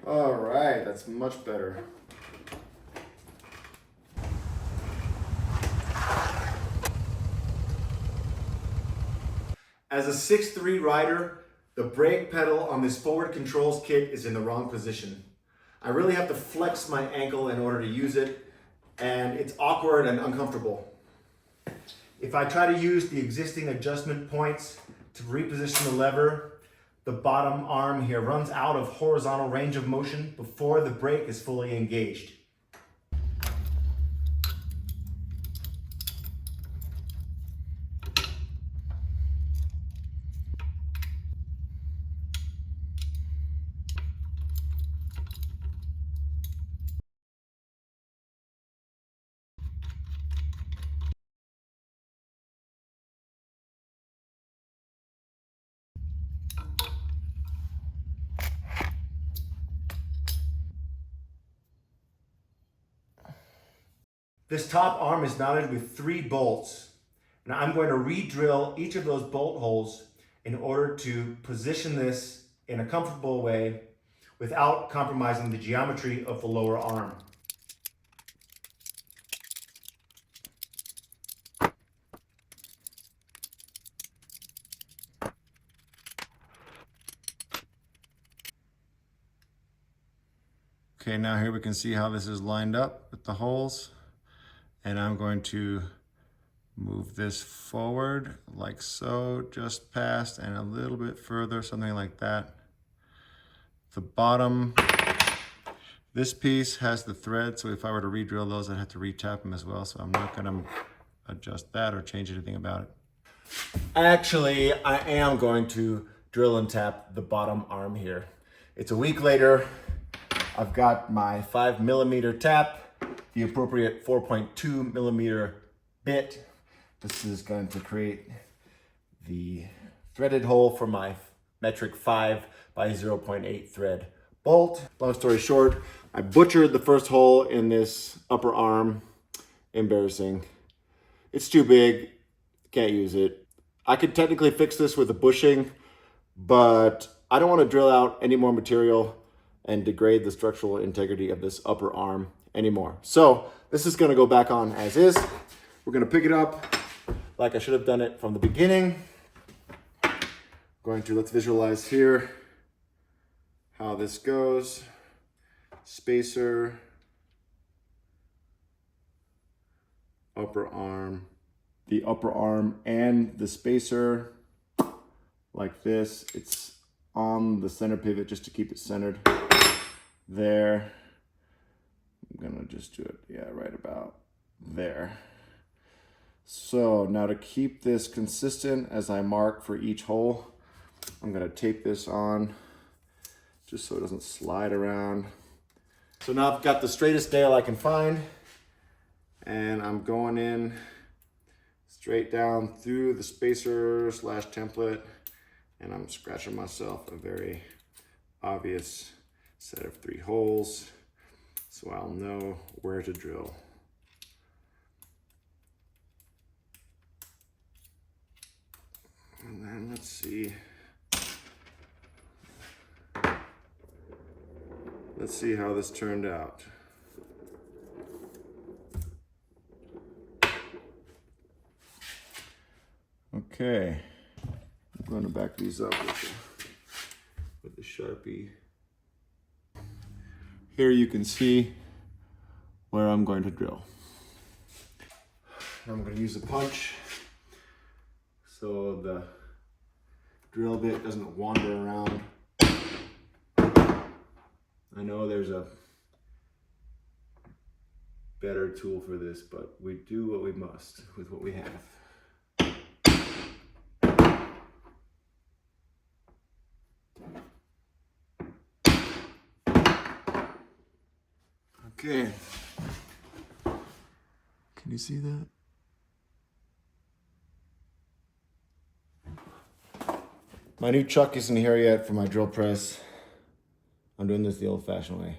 All right, that's much better. As a 6'3" rider, the brake pedal on this forward controls kit is in the wrong position. I really have to flex my ankle in order to use it, and it's awkward and uncomfortable. If I try to use the existing adjustment points to reposition the lever, the bottom arm here runs out of horizontal range of motion before the brake is fully engaged. This top arm is mounted with 3 bolts, and I'm going to re-drill each of those bolt holes in order to position this in a comfortable way without compromising the geometry of the lower arm. Okay, now here we can see how this is lined up with the holes. And I'm going to move this forward like so, just past and a little bit further, something like that. The bottom, this piece has the thread, so if I were to re-drill those, I'd have to re-tap them as well, so I'm not gonna adjust that or change anything about it. Actually, I am going to drill and tap the bottom arm here. It's a week later. I've got my 5mm tap, the appropriate 4.2mm bit. This is going to create the threaded hole for my metric 5 by 0.8 thread bolt. Long story short, I butchered the first hole in this upper arm. Embarrassing. It's too big, can't use it. I could technically fix this with a bushing, but I don't want to drill out any more material and degrade the structural integrity of this upper arm anymore. So this is gonna go back on as is. We're gonna pick it up like I should have done it from the beginning. Let's visualize here how this goes. Spacer, upper arm, the upper arm and the spacer like this. It's on the center pivot just to keep it centered there. I'm gonna just do it, yeah, right about there. So now to keep this consistent as I mark for each hole, I'm gonna tape this on just so it doesn't slide around. So now I've got the straightest nail I can find, and I'm going in straight down through the spacer / template, and I'm scratching myself a very obvious set of 3 holes, so I'll know where to drill. And then let's see. Let's see how this turned out. Okay, I'm going to back these up with the Sharpie. Here you can see where I'm going to drill. I'm going to use a punch so the drill bit doesn't wander around. I know there's a better tool for this, but we do what we must with what we have. Okay. Can you see that? My new chuck isn't here yet for my drill press. I'm doing this the old-fashioned way.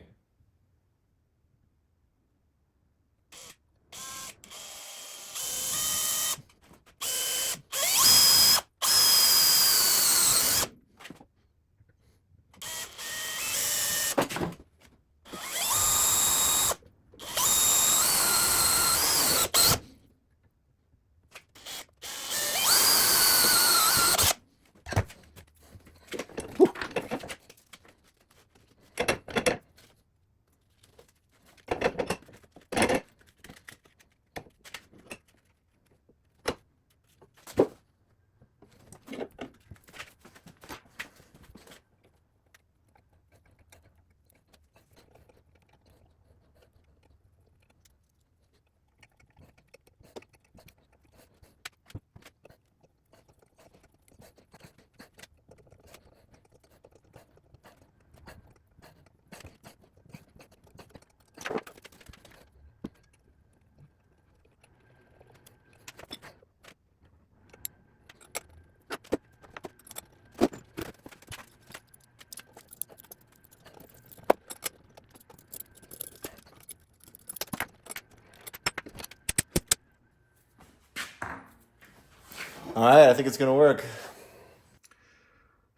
All right, I think it's gonna work.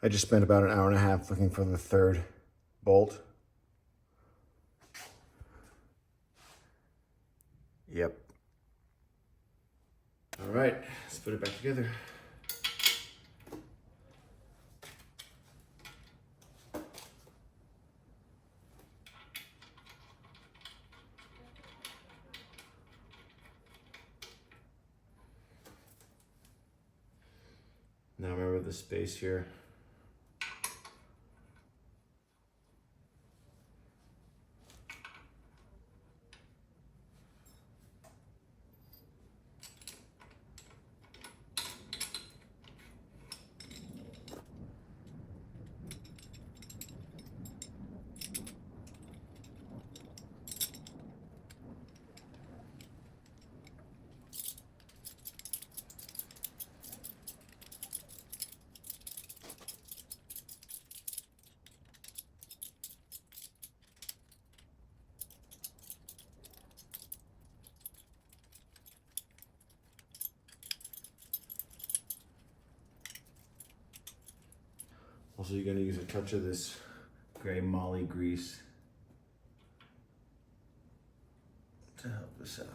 I just spent about an hour and a half looking for the third bolt. Yep. All right, let's put it back together. Now remember the space here. Also, you're going to use a touch of this gray moly grease to help us out.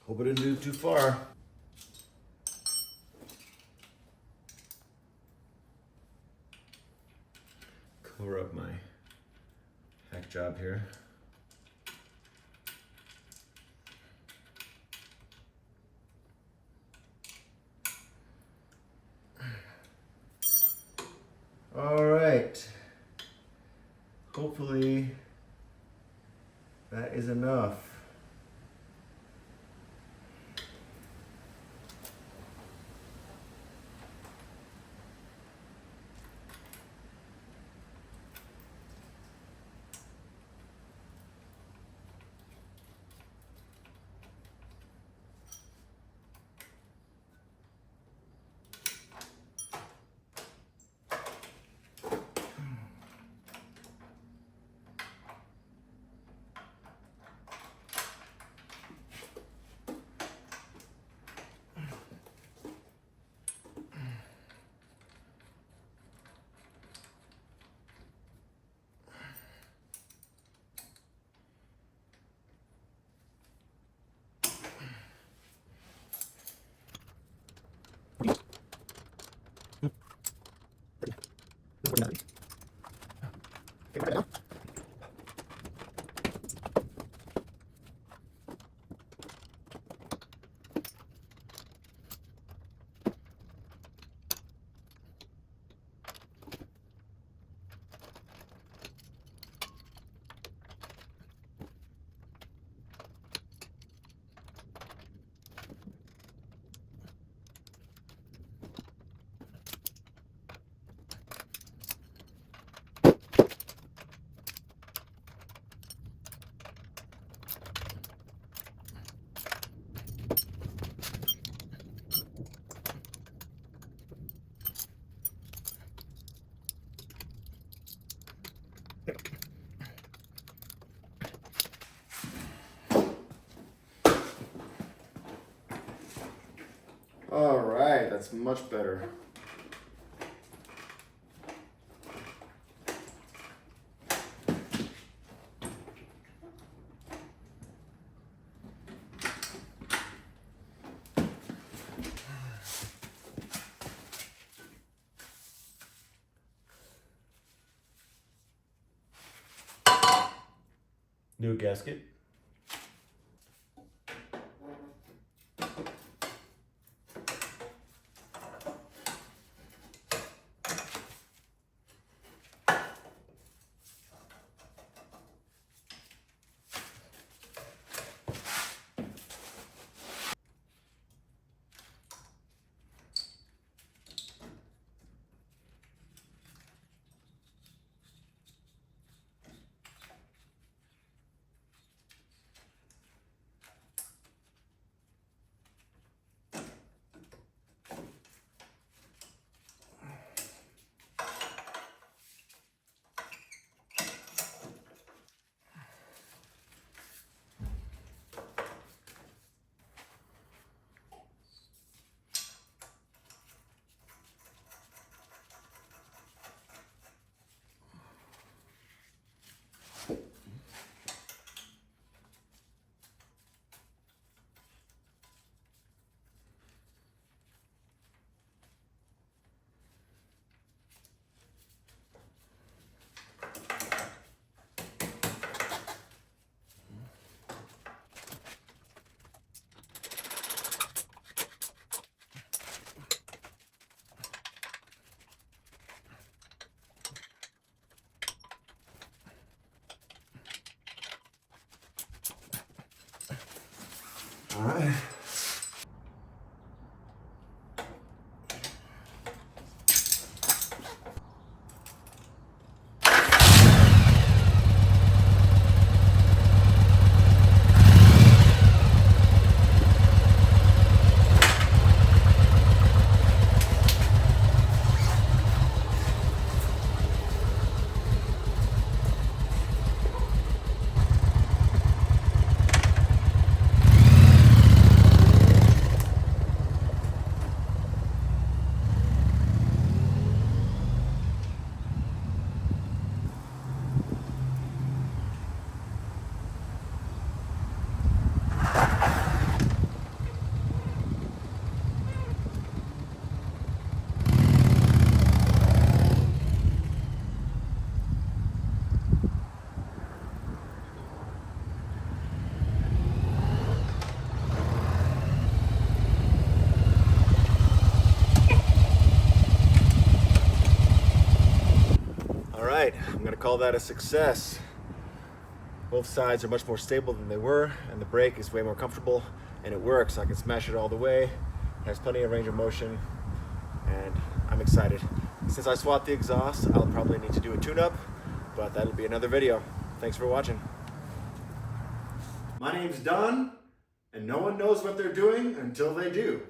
Hope I didn't do too far. Cover up my hack job here. All right. Hopefully that is enough. All right, that's much better. New gasket. All right. All right, I'm gonna call that a success. Both sides are much more stable than they were, and the brake is way more comfortable, and it works. I can smash it all the way. It has plenty of range of motion, and I'm excited. Since I swapped the exhaust, I'll probably need to do a tune-up, but that'll be another video. Thanks for watching. My name's Don, and no one knows what they're doing until they do.